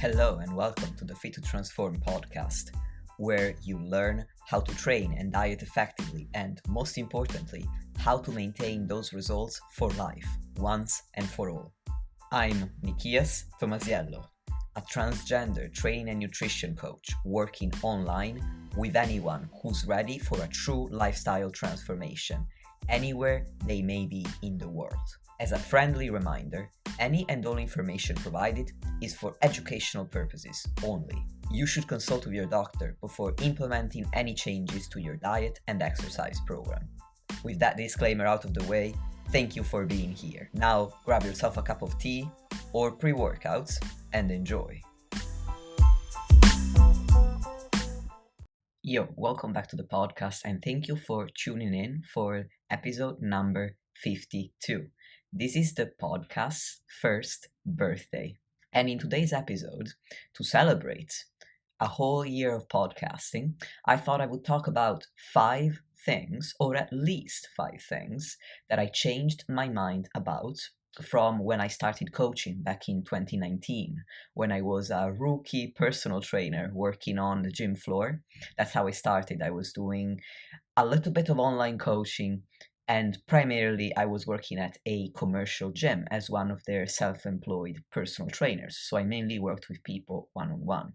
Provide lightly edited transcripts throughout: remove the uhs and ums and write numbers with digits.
Hello and welcome to the Fit to Transform podcast, where you learn how to train and diet effectively and, most importantly, how to maintain those results for life, once and for all. I'm Nikias Tomasiello, a transgender training and nutrition coach working online with anyone who's ready for a true lifestyle transformation, anywhere they may be in the world. As a friendly reminder, any and all information provided is for educational purposes only. You should consult with your doctor before implementing any changes to your diet and exercise program. With that disclaimer out of the way, thank you for being here. Now grab yourself a cup of tea or pre-workouts and enjoy. Yo, welcome back to the podcast and thank you for tuning in for episode number 52. This is the podcast's first birthday. And in today's episode, to celebrate a whole year of podcasting, I thought I would talk about 5 things, or at least 5 things, that I changed my mind about from when I started coaching back in 2019, when I was a rookie personal trainer working on the gym floor. That's how I started. I was doing a little bit of online coaching, and primarily I was working at a commercial gym as one of their self-employed personal trainers. So I mainly worked with people one-on-one.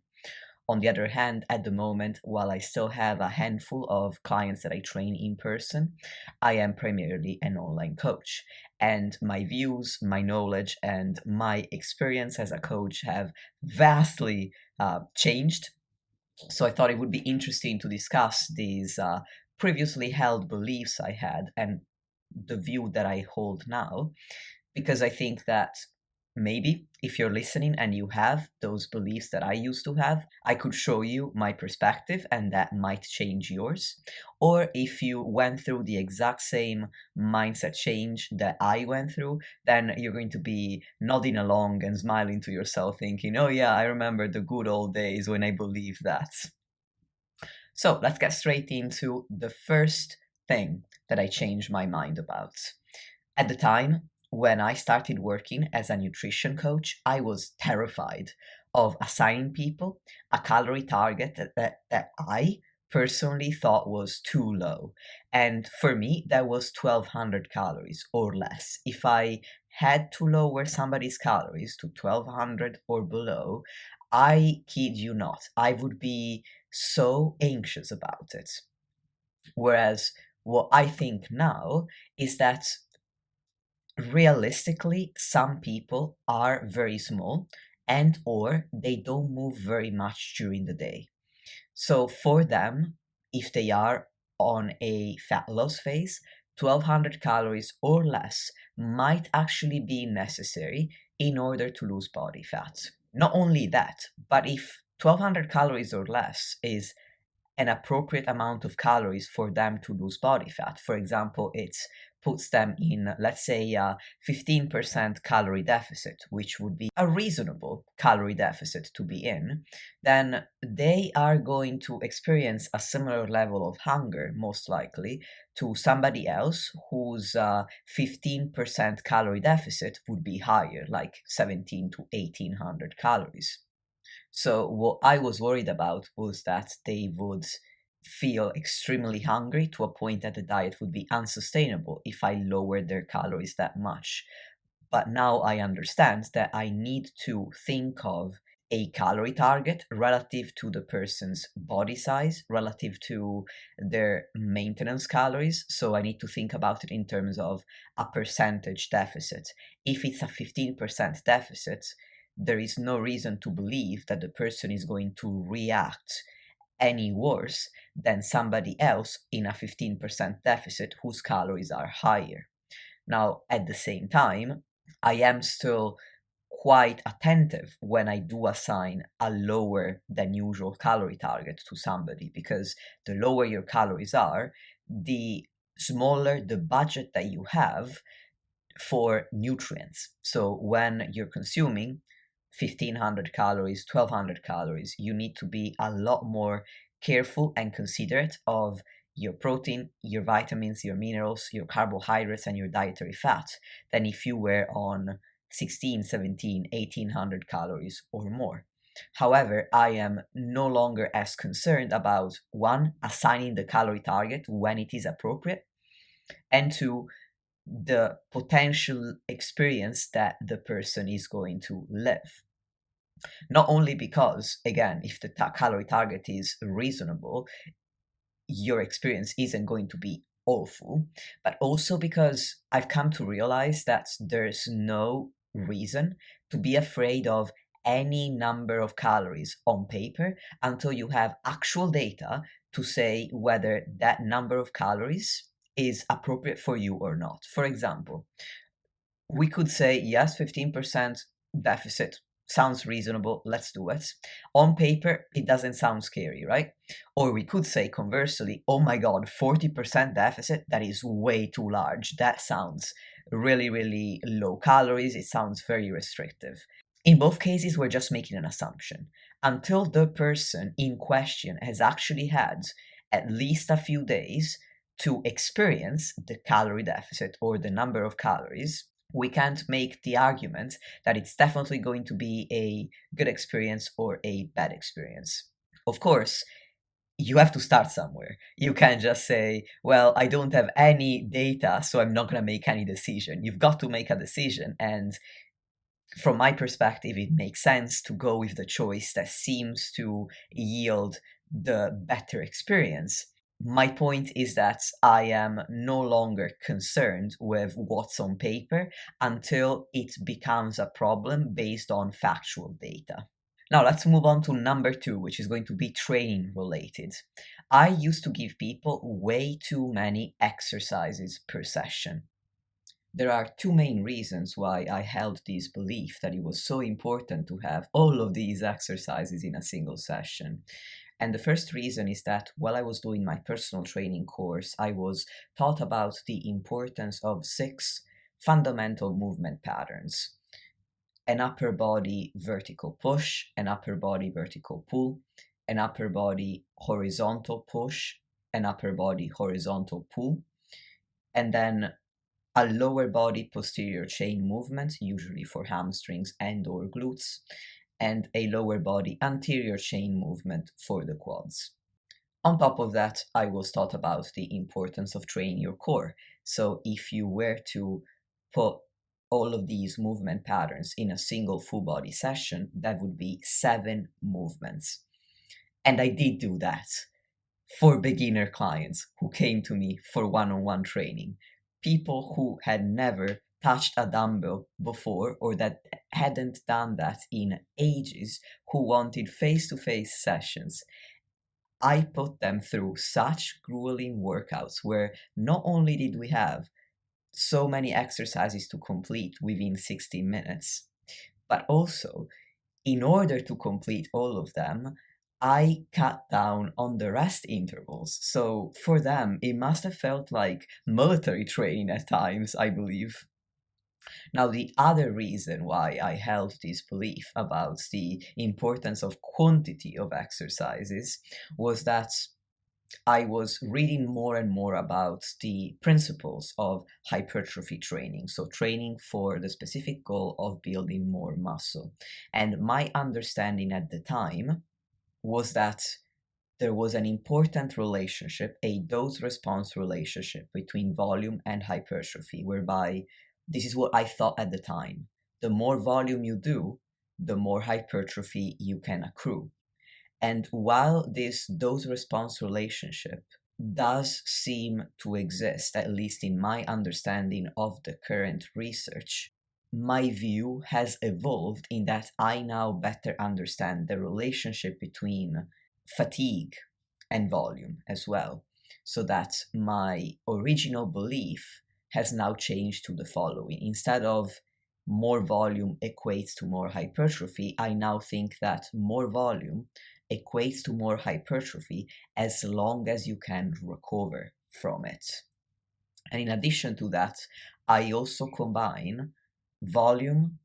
On the other hand, at the moment, while I still have a handful of clients that I train in person, I am primarily an online coach. And my views, my knowledge, and my experience as a coach have vastly changed. So I thought it would be interesting to discuss these previously held beliefs I had and the view that I hold now, because I think that maybe if you're listening and you have those beliefs that I used to have, I could show you my perspective and that might change yours. Or if you went through the exact same mindset change that I went through, then you're going to be nodding along and smiling to yourself thinking, oh yeah, I remember the good old days when I believed that. So let's get straight into the first thing that I changed my mind about. At the time, when I started working as a nutrition coach, I was terrified of assigning people a calorie target that I personally thought was too low. And for me, that was 1200 calories or less. If I had to lower somebody's calories to 1200 or below, I kid you not, I would be so anxious about it. Whereas what I think now is that realistically, some people are very small and or they don't move very much during the day. So for them, if they are on a fat loss phase, 1200 calories or less might actually be necessary in order to lose body fat. Not only that, but if 1200 calories or less is an appropriate amount of calories for them to lose body fat, for example, it puts them in, let's say, a 15% calorie deficit, which would be a reasonable calorie deficit to be in, then they are going to experience a similar level of hunger, most likely, to somebody else whose 15% calorie deficit would be higher, like 17 to 1800 calories. So what I was worried about was that they would feel extremely hungry to a point that the diet would be unsustainable if I lowered their calories that much. But now I understand that I need to think of a calorie target relative to the person's body size, relative to their maintenance calories. So I need to think about it in terms of a percentage deficit. If it's a 15% deficit, there is no reason to believe that the person is going to react any worse than somebody else in a 15% deficit whose calories are higher. Now, at the same time, I am still quite attentive when I do assign a lower than usual calorie target to somebody, because the lower your calories are, the smaller the budget that you have for nutrients. So when you're consuming 1500 calories, 1200 calories, you need to be a lot more careful and considerate of your protein, your vitamins, your minerals, your carbohydrates, and your dietary fat than if you were on 16, 17, 1800 calories or more. However, I am no longer as concerned about one, assigning the calorie target when it is appropriate, and two, the potential experience that the person is going to live. Not only because, again, if the calorie target is reasonable, your experience isn't going to be awful, but also because I've come to realize that there's no reason to be afraid of any number of calories on paper until you have actual data to say whether that number of calories is appropriate for you or not. For example, we could say, yes, 15% deficit sounds reasonable, let's do it. On paper, it doesn't sound scary, right? Or we could say conversely, oh my God, 40% deficit, that is way too large. That sounds really, really low calories. It sounds very restrictive. In both cases, we're just making an assumption. Until the person in question has actually had at least a few days to experience the calorie deficit or the number of calories, we can't make the argument that it's definitely going to be a good experience or a bad experience. Of course, you have to start somewhere. You can't just say, well, I don't have any data, so I'm not going to make any decision. You've got to make a decision. And from my perspective, it makes sense to go with the choice that seems to yield the better experience. My point is that I am no longer concerned with what's on paper until it becomes a problem based on factual data. Now let's move on to number 2, which is going to be training related. I used to give people way too many exercises per session. There are two main reasons why I held this belief that it was so important to have all of these exercises in a single session. And the first reason is that while I was doing my personal training course, I was taught about the importance of 6 fundamental movement patterns: an upper body vertical push, an upper body vertical pull, an upper body horizontal push, an upper body horizontal pull, and then a lower body posterior chain movement, usually for hamstrings and or glutes, and a lower body anterior chain movement for the quads. On top of that, I was taught about the importance of training your core. So if you were to put all of these movement patterns in a single full body session, that would be 7 movements. And I did do that for beginner clients who came to me for one-on-one training. People who had never touched a dumbbell before or that hadn't done that in ages, who wanted face-to-face sessions. I put them through such grueling workouts where not only did we have so many exercises to complete within 60 minutes, but also, in order to complete all of them, I cut down on the rest intervals. So for them, it must have felt like military training at times, I believe. Now, the other reason why I held this belief about the importance of quantity of exercises was that I was reading more and more about the principles of hypertrophy training, so training for the specific goal of building more muscle. And my understanding at the time was that there was an important relationship, a dose-response relationship between volume and hypertrophy, whereby this is what I thought at the time. The more volume you do, the more hypertrophy you can accrue. And while this dose-response relationship does seem to exist, at least in my understanding of the current research, my view has evolved in that I now better understand the relationship between fatigue and volume as well, so that my original belief has now changed to the following. Instead of more volume equates to more hypertrophy, I now think that more volume equates to more hypertrophy as long as you can recover from it. And in addition to that, I also combine volume,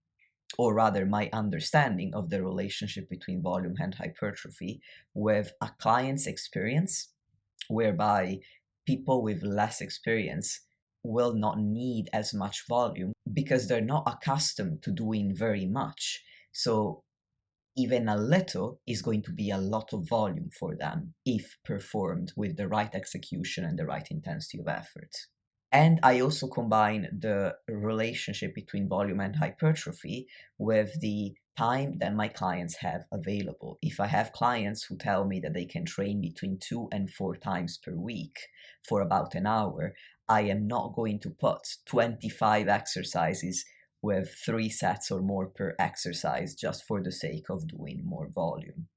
or rather my understanding of the relationship between volume and hypertrophy, with a client's experience, whereby people with less experience will not need as much volume because they're not accustomed to doing very much. So even a little is going to be a lot of volume for them if performed with the right execution and the right intensity of effort. And I also combine the relationship between volume and hypertrophy with the time that my clients have available. If I have clients who tell me that they can train between 2 and 4 times per week for about an hour, I am not going to put 25 exercises with 3 sets or more per exercise just for the sake of doing more volume.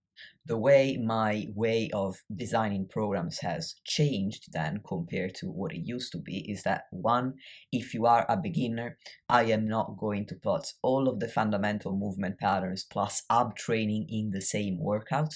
The way my way of designing programs has changed then compared to what it used to be is that, one, if you are a beginner, I am not going to put all of the fundamental movement patterns plus ab training in the same workout.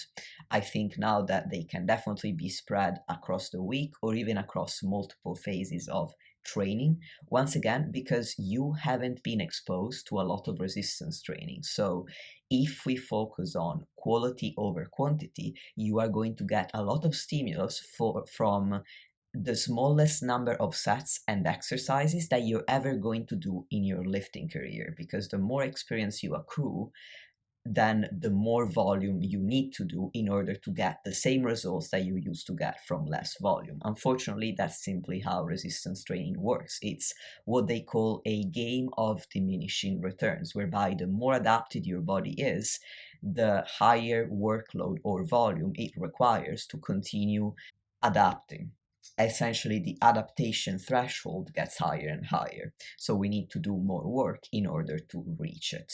I think now that they can definitely be spread across the week or even across multiple phases of training, once again because you haven't been exposed to a lot of resistance training. So if we focus on quality over quantity, you are going to get a lot of stimulus from the smallest number of sets and exercises that you're ever going to do in your lifting career, because the more experience you accrue, then the more volume you need to do in order to get the same results that you used to get from less volume. Unfortunately, that's simply how resistance training works. It's what they call a game of diminishing returns, whereby the more adapted your body is, the higher workload or volume it requires to continue adapting. Essentially, the adaptation threshold gets higher and higher, so we need to do more work in order to reach it.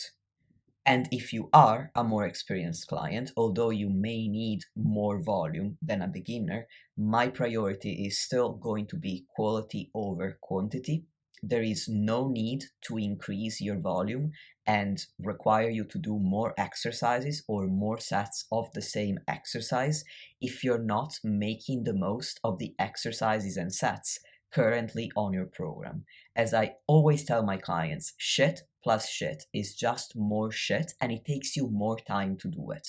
And if you are a more experienced client, although you may need more volume than a beginner, my priority is still going to be quality over quantity. There is no need to increase your volume and require you to do more exercises or more sets of the same exercise if you're not making the most of the exercises and sets currently on your program. As I always tell my clients, shit plus shit is just more shit, and it takes you more time to do it.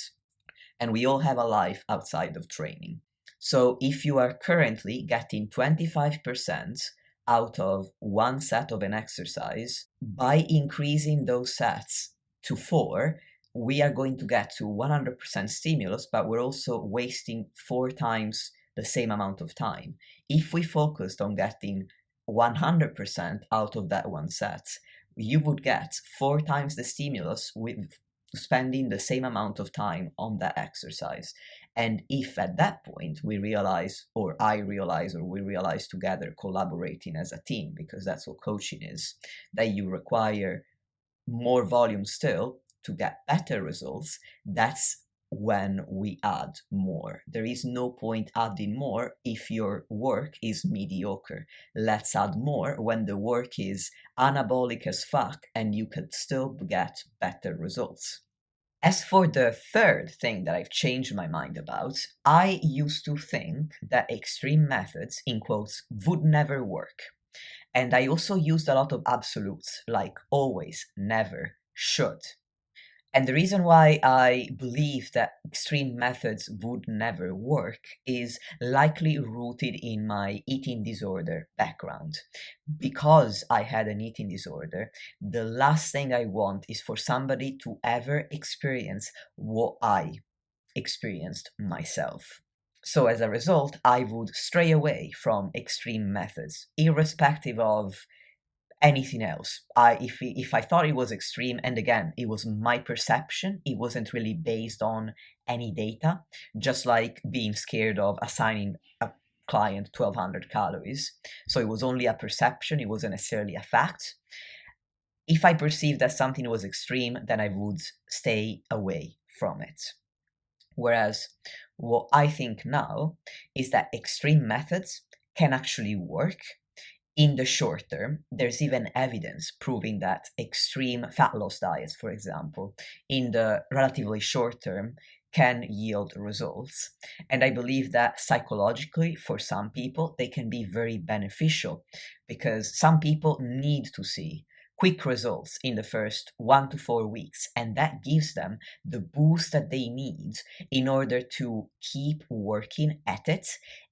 And we all have a life outside of training. So if you are currently getting 25% out of one set of an exercise, by increasing those sets to 4, we are going to get to 100% stimulus, but we're also wasting 4 times the same amount of time. If we focused on getting 100% out of that one set, you would get 4 times the stimulus with spending the same amount of time on that exercise. And if at that point we realize, or I realize, or we realize together, collaborating as a team, because that's what coaching is, that you require more volume still to get better results, that's when we add more. There is no point adding more if your work is mediocre. Let's add more when the work is anabolic as fuck and you could still get better results. As for the third thing that I've changed my mind about, I used to think that extreme methods, in quotes, would never work. And I also used a lot of absolutes like always, never, should. And the reason why I believe that extreme methods would never work is likely rooted in my eating disorder background. Because I had an eating disorder, the last thing I want is for somebody to ever experience what I experienced myself. So as a result, I would stray away from extreme methods, irrespective of anything else. If I thought it was extreme, and again, it was my perception, it wasn't really based on any data, just like being scared of assigning a client 1200 calories. So it was only a perception, it wasn't necessarily a fact. If I perceived that something was extreme, then I would stay away from it. Whereas what I think now is that extreme methods can actually work in the short term. There's even evidence proving that extreme fat loss diets, for example, in the relatively short term can yield results. And I believe that psychologically, for some people, they can be very beneficial because some people need to see quick results in the first 1 to 4 weeks, and that gives them the boost that they need in order to keep working at it,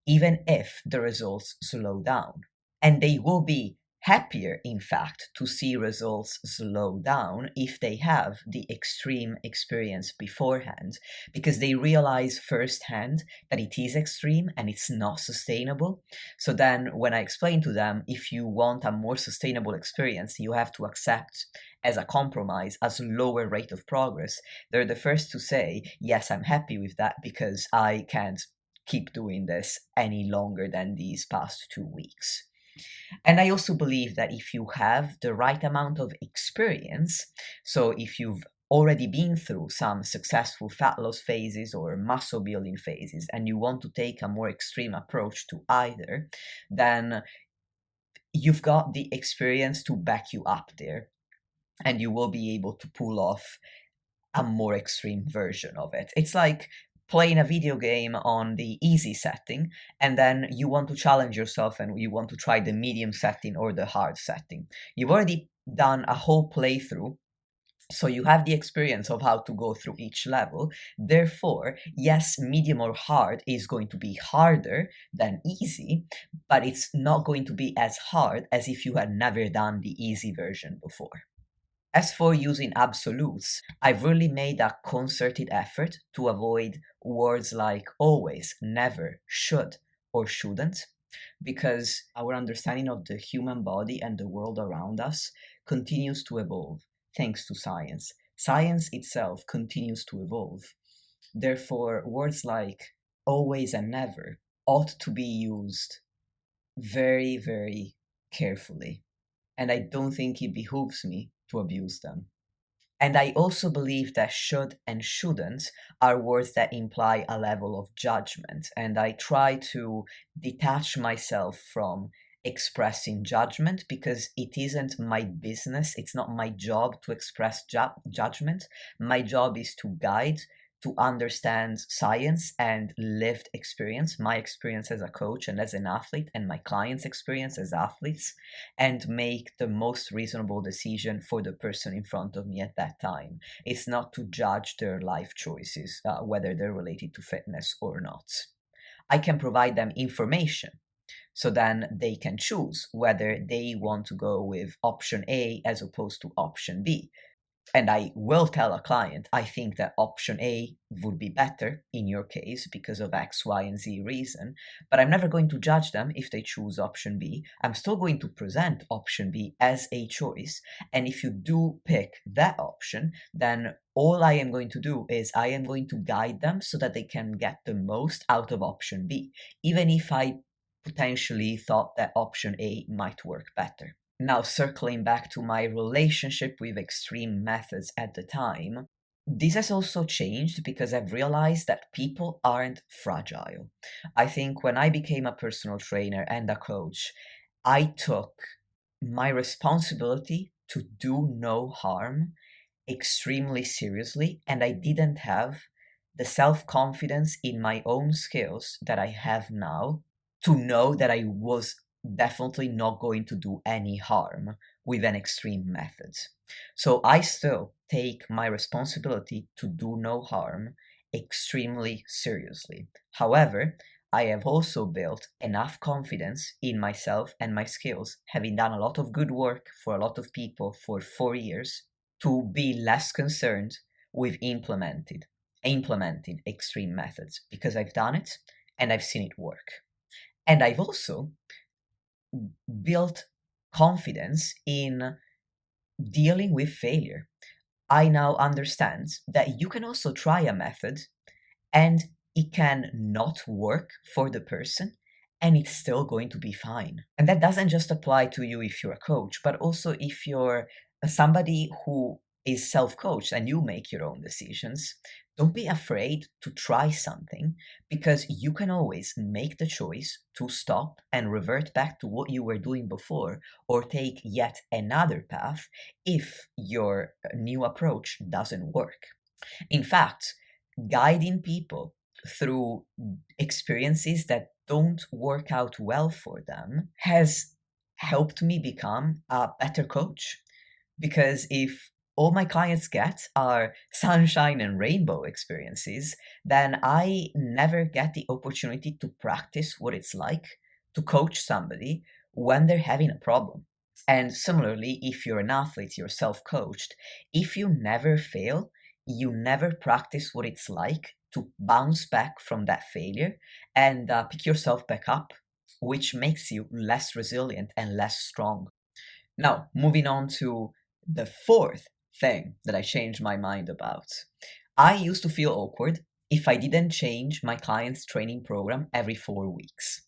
even if the results slow down. And they will be happier, in fact, to see results slow down if they have the extreme experience beforehand, because they realize firsthand that it is extreme and it's not sustainable. So then, when I explain to them, if you want a more sustainable experience, you have to accept as a compromise a lower rate of progress, they're the first to say, yes, I'm happy with that because I can't keep doing this any longer than these past 2 weeks. And I also believe that if you have the right amount of experience, so if you've already been through some successful fat loss phases or muscle building phases, and you want to take a more extreme approach to either, then you've got the experience to back you up there, and you will be able to pull off a more extreme version of it. It's like playing a video game on the easy setting, and then you want to challenge yourself and you want to try the medium setting or the hard setting. You've already done a whole playthrough, so you have the experience of how to go through each level. Therefore, yes, medium or hard is going to be harder than easy, but it's not going to be as hard as if you had never done the easy version before. As for using absolutes, I've really made a concerted effort to avoid words like always, never, should, or shouldn't, because our understanding of the human body and the world around us continues to evolve thanks to science. Science itself continues to evolve. Therefore, words like always and never ought to be used very, very carefully. And I don't think it behooves me to abuse them. And I also believe that should and shouldn't are words that imply a level of judgment. And I try to detach myself from expressing judgment because it isn't my business. It's not my job to express judgment. My job is to guide, to understand science and lived experience, my experience as a coach and as an athlete, and my clients' experience as athletes, and make the most reasonable decision for the person in front of me at that time. It's not to judge their life choices, whether they're related to fitness or not. I can provide them information, so then they can choose whether they want to go with option A as opposed to option B. And I will tell a client, I think that option A would be better in your case because of X, Y, and Z reason, but I'm never going to judge them if they choose option B. I'm still going to present option B as a choice. And if you do pick that option, then all I am going to do is I am going to guide them so that they can get the most out of option B, even if I potentially thought that option A might work better. Now, circling back to my relationship with extreme methods at the time, this has also changed because I've realized that people aren't fragile. I think when I became a personal trainer and a coach, I took my responsibility to do no harm extremely seriously, and I didn't have the self-confidence in my own skills that I have now to know that I was definitely not going to do any harm with an extreme method. So I still take my responsibility to do no harm extremely seriously. However, I have also built enough confidence in myself and my skills, having done a lot of good work for a lot of people for 4 years, to be less concerned with implementing extreme methods because I've done it and I've seen it work. And I've also built confidence in dealing with failure. I now understand that you can also try a method and it can not work for the person and it's still going to be fine. And that doesn't just apply to you if you're a coach, but also if you're somebody who is self-coached and you make your own decisions. Don't be afraid to try something because you can always make the choice to stop and revert back to what you were doing before or take yet another path if your new approach doesn't work. In fact, guiding people through experiences that don't work out well for them has helped me become a better coach. Because if all my clients get are sunshine and rainbow experiences, then I never get the opportunity to practice what it's like to coach somebody when they're having a problem. And similarly, if you're an athlete, you're self-coached, if you never fail, you never practice what it's like to bounce back from that failure and pick yourself back up, which makes you less resilient and less strong. Now, moving on to the fourth thing that I changed my mind about. I used to feel awkward if I didn't change my client's training program every 4 weeks.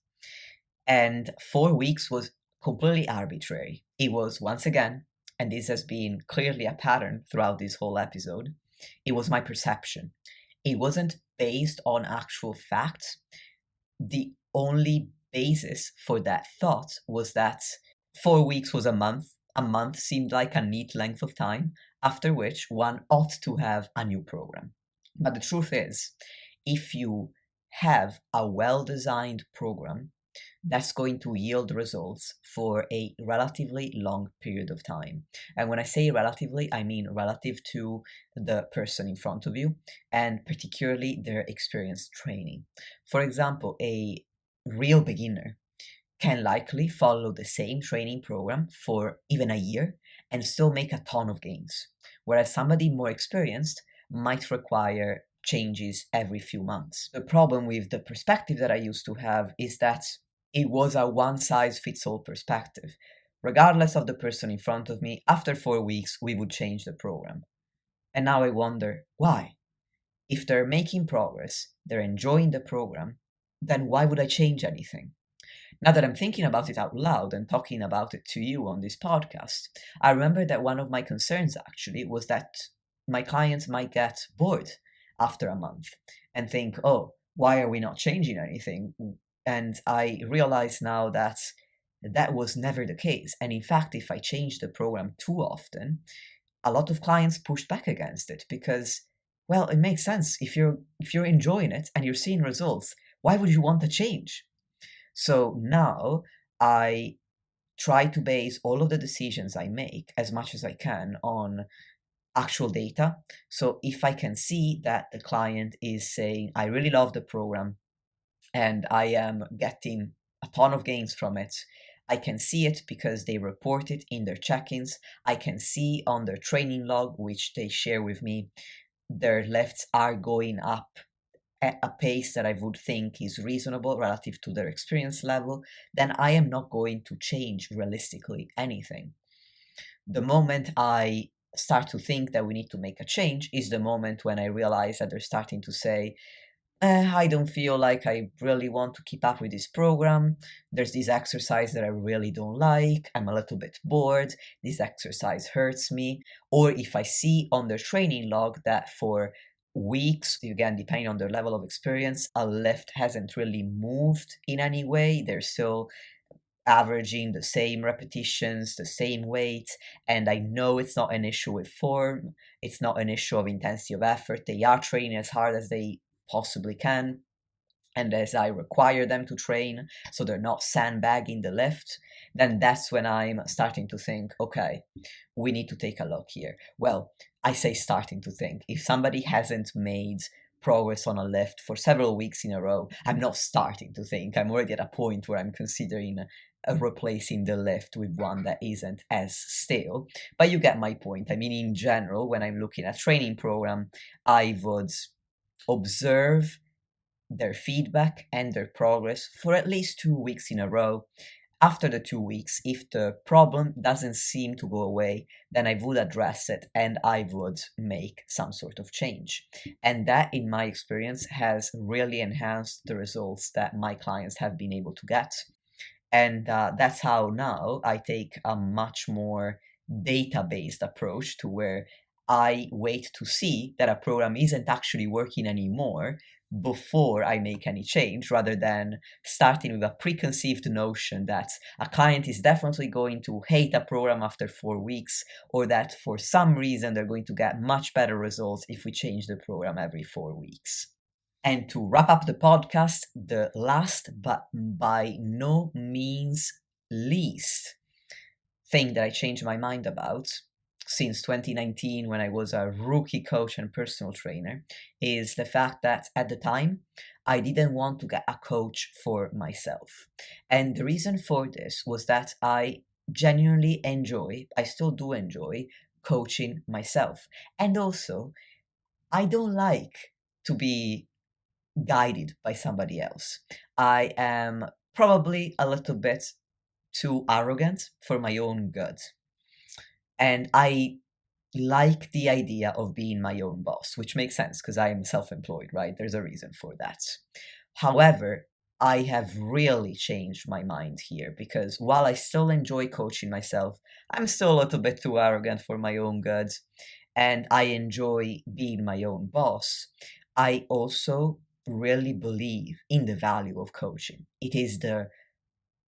And 4 weeks was completely arbitrary. It was, once again, and this has been clearly a pattern throughout this whole episode, it was my perception. It wasn't based on actual facts. The only basis for that thought was that 4 weeks was a month. A month seemed like a neat length of time, after which one ought to have a new program. But the truth is, if you have a well designed program, that's going to yield results for a relatively long period of time. And when I say relatively, I mean relative to the person in front of you and particularly their experience training. For example, a real beginner can likely follow the same training program for even a year and still make a ton of gains, whereas somebody more experienced might require changes every few months. The problem with the perspective that I used to have is that it was a one-size-fits-all perspective. Regardless of the person in front of me, after 4 weeks, we would change the program. And now I wonder, why? If they're making progress, they're enjoying the program, then why would I change anything? Now that I'm thinking about it out loud and talking about it to you on this podcast, I remember that one of my concerns actually was that my clients might get bored after a month and think, oh, why are we not changing anything? And I realize now that that was never the case. And in fact, if I changed the program too often, a lot of clients pushed back against it because, well, it makes sense. If you're enjoying it and you're seeing results, why would you want to change? So now I try to base all of the decisions I make as much as I can on actual data. So if I can see that the client is saying, I really love the program and I am getting a ton of gains from it, I can see it because they report it in their check-ins. I can see on their training log, which they share with me, their lifts are going up at a pace that I would think is reasonable relative to their experience level, then I am not going to change realistically anything. The moment I start to think that we need to make a change is the moment when I realize that they're starting to say, I don't feel like I really want to keep up with this program. There's this exercise that I really don't like. I'm a little bit bored. This exercise hurts me. Or if I see on their training log that for weeks, again, depending on their level of experience, a lift hasn't really moved in any way. They're still averaging the same repetitions, the same weight, and I know it's not an issue with form. It's not an issue of intensity of effort. They are training as hard as they possibly can and as I require them to train, so they're not sandbagging the lift, then that's when I'm starting to think, okay, we need to take a look here. Well, I say starting to think. If somebody hasn't made progress on a lift for several weeks in a row, I'm not starting to think. I'm already at a point where I'm considering replacing the lift with one that isn't as stale. But you get my point. I mean, in general, when I'm looking at training program, I would observe their feedback and their progress for at least 2 weeks in a row. After the 2 weeks, if the problem doesn't seem to go away, then I would address it and I would make some sort of change. And that, in my experience, has really enhanced the results that my clients have been able to get. And that's how now I take a much more data-based approach to where I wait to see that a program isn't actually working anymore before I make any change, rather than starting with a preconceived notion that a client is definitely going to hate a program after 4 weeks, or that for some reason they're going to get much better results if we change the program every 4 weeks. And to wrap up the podcast, the last but by no means least thing that I changed my mind about since 2019, when I was a rookie coach and personal trainer, is the fact that at the time I didn't want to get a coach for myself. And the reason for this was that I genuinely enjoy, I still do enjoy coaching myself. And also, I don't like to be guided by somebody else. I am probably a little bit too arrogant for my own good. And I like the idea of being my own boss, which makes sense because I am self employed, right? There's a reason for that. However, I have really changed my mind here because while I still enjoy coaching myself, I'm still a little bit too arrogant for my own good and I enjoy being my own boss. I also really believe in the value of coaching. It is the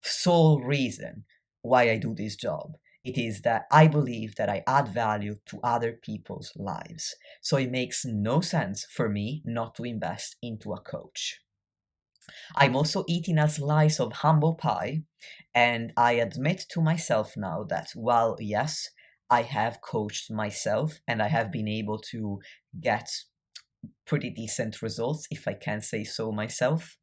sole reason why I do this job. It is that I believe that I add value to other people's lives. So it makes no sense for me not to invest into a coach. I'm also eating a slice of humble pie, and I admit to myself now that while, yes, I have coached myself and I have been able to get pretty decent results, if I can say so myself,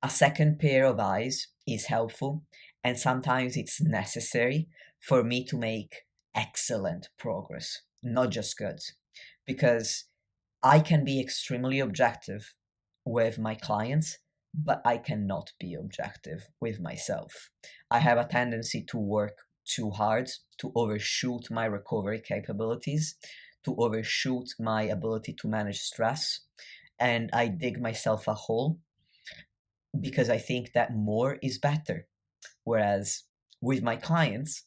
a second pair of eyes is helpful, and sometimes it's necessary for me to make excellent progress, not just good. Because I can be extremely objective with my clients, but I cannot be objective with myself. I have a tendency to work too hard, to overshoot my recovery capabilities, to overshoot my ability to manage stress, and I dig myself a hole because I think that more is better. Whereas with my clients,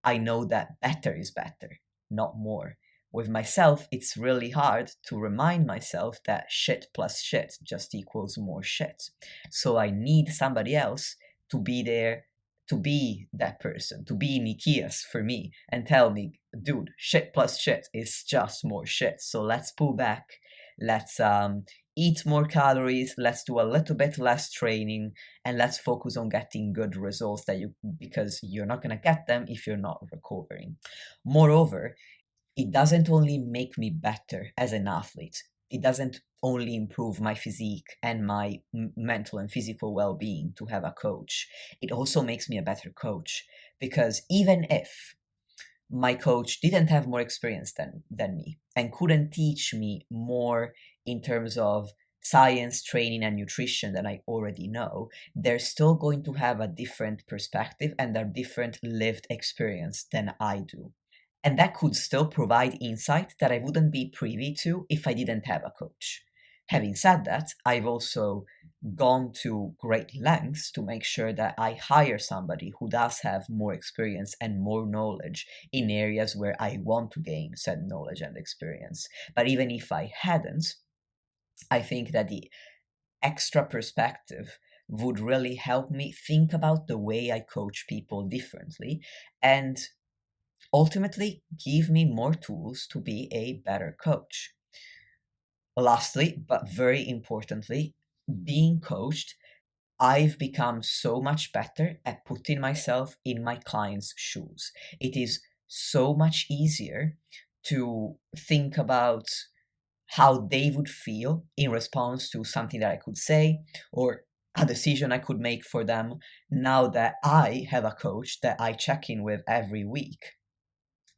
I know that better is better, not more. With myself, it's really hard to remind myself that shit plus shit just equals more shit. So I need somebody else to be there, to be that person, to be Nikias for me and tell me, dude, shit plus shit is just more shit. So let's pull back. Let's eat more calories. Let's do a little bit less training and let's focus on getting good results because you're not going to get them if you're not recovering. Moreover, it doesn't only make me better as an athlete, it doesn't only improve my physique and my mental and physical well-being to have a coach. It also makes me a better coach because even if my coach didn't have more experience than me and couldn't teach me more in terms of science, training, and nutrition than I already know, they're still going to have a different perspective and a different lived experience than I do. And that could still provide insight that I wouldn't be privy to if I didn't have a coach. Having said that, I've also gone to great lengths to make sure that I hire somebody who does have more experience and more knowledge in areas where I want to gain said knowledge and experience. But even if I hadn't, I think that the extra perspective would really help me think about the way I coach people differently and ultimately give me more tools to be a better coach. Lastly, but very importantly, being coached, I've become so much better at putting myself in my clients' shoes. It is so much easier to think about how they would feel in response to something that I could say or a decision I could make for them now that I have a coach that I check in with every week.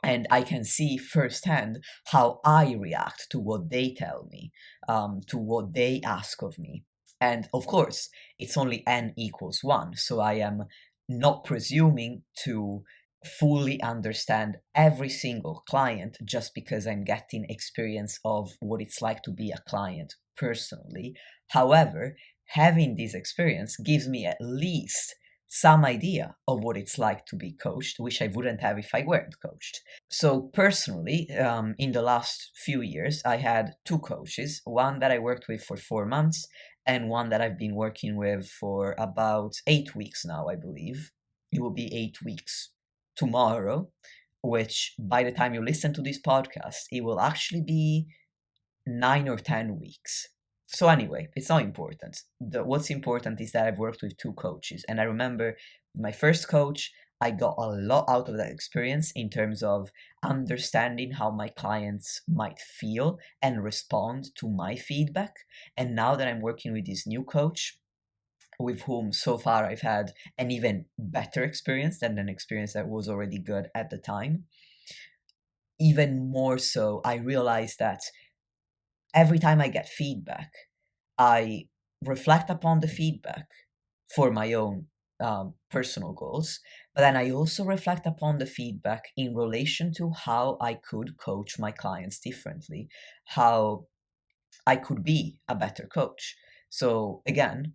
And I can see firsthand how I react to what they tell me, to what they ask of me. And of course, it's only n equals 1, so I am not presuming to fully understand every single client just because I'm getting experience of what it's like to be a client personally. However, having this experience gives me at least some idea of what it's like to be coached, which I wouldn't have if I weren't coached. So personally, in the last few years, I had two coaches, one that I worked with for 4 months and one that I've been working with for about 8 weeks now, I believe. It will be 8 weeks tomorrow, which by the time you listen to this podcast, it will actually be 9 or 10 weeks. So anyway, it's not important. What's important is that I've worked with two coaches, and I remember my first coach, I got a lot out of that experience in terms of understanding how my clients might feel and respond to my feedback. And now that I'm working with this new coach, with whom so far I've had an even better experience than an experience that was already good at the time. Even more so, I realized that every time I get feedback, I reflect upon the feedback for my own personal goals, but then I also reflect upon the feedback in relation to how I could coach my clients differently, how I could be a better coach. So again,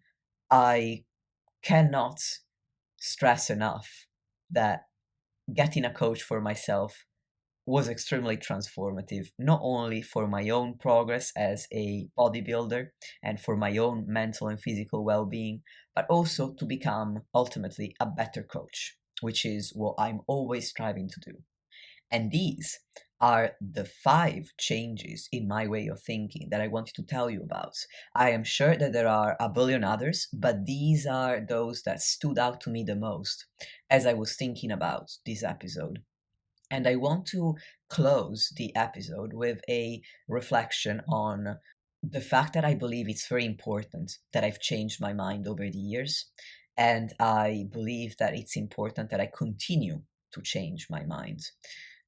I cannot stress enough that getting a coach for myself was extremely transformative, not only for my own progress as a bodybuilder and for my own mental and physical well being, but also to become ultimately a better coach, which is what I'm always striving to do. And these are the 5 changes in my way of thinking that I wanted to tell you about. I am sure that there are a billion others, but these are those that stood out to me the most as I was thinking about this episode. And I want to close the episode with a reflection on the fact that I believe it's very important that I've changed my mind over the years. And I believe that it's important that I continue to change my mind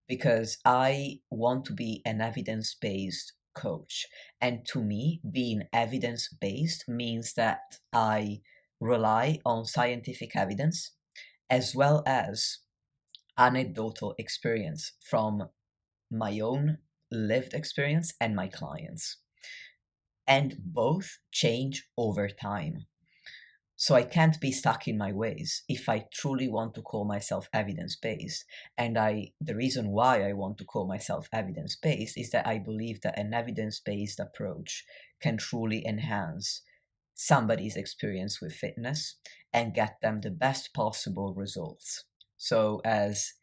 because I want to be an evidence based coach. And to me, being evidence based means that I rely on scientific evidence as well as anecdotal experience from my own lived experience and my clients. And both change over time. So I can't be stuck in my ways if I truly want to call myself evidence-based. And the reason why I want to call myself evidence-based is that I believe that an evidence-based approach can truly enhance somebody's experience with fitness and get them the best possible results. So as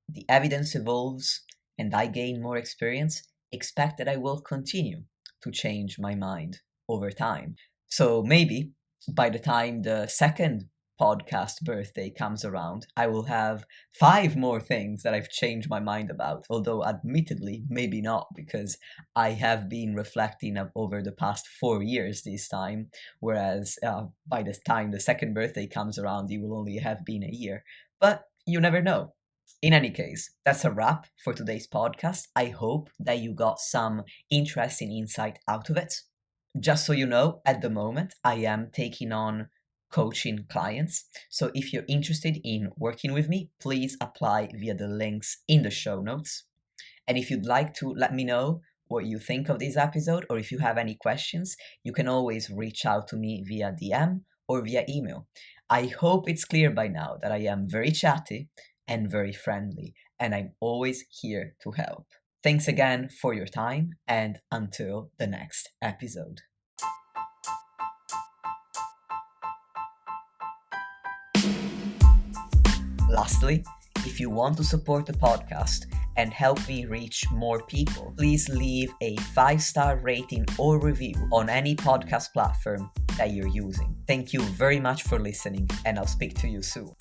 the evidence evolves and I gain more experience, expect that I will continue to change my mind over time. So maybe by the time the second podcast birthday comes around, I will have 5 more things that I've changed my mind about, although admittedly, maybe not, because I have been reflecting over the past 4 years this time, whereas by the time the second birthday comes around, it will only have been a year. But you never know. In any case, that's a wrap for today's podcast. I hope that you got some interesting insight out of it. Just so you know, at the moment, I am taking on coaching clients. So if you're interested in working with me, please apply via the links in the show notes. And if you'd like to let me know what you think of this episode, or if you have any questions, you can always reach out to me via DM or via email. I hope it's clear by now that I am very chatty and very friendly, and I'm always here to help. Thanks again for your time, and until the next episode. Lastly, if you want to support the podcast and help me reach more people, please leave a 5-star rating or review on any podcast platform that you're using. Thank you very much for listening, and I'll speak to you soon.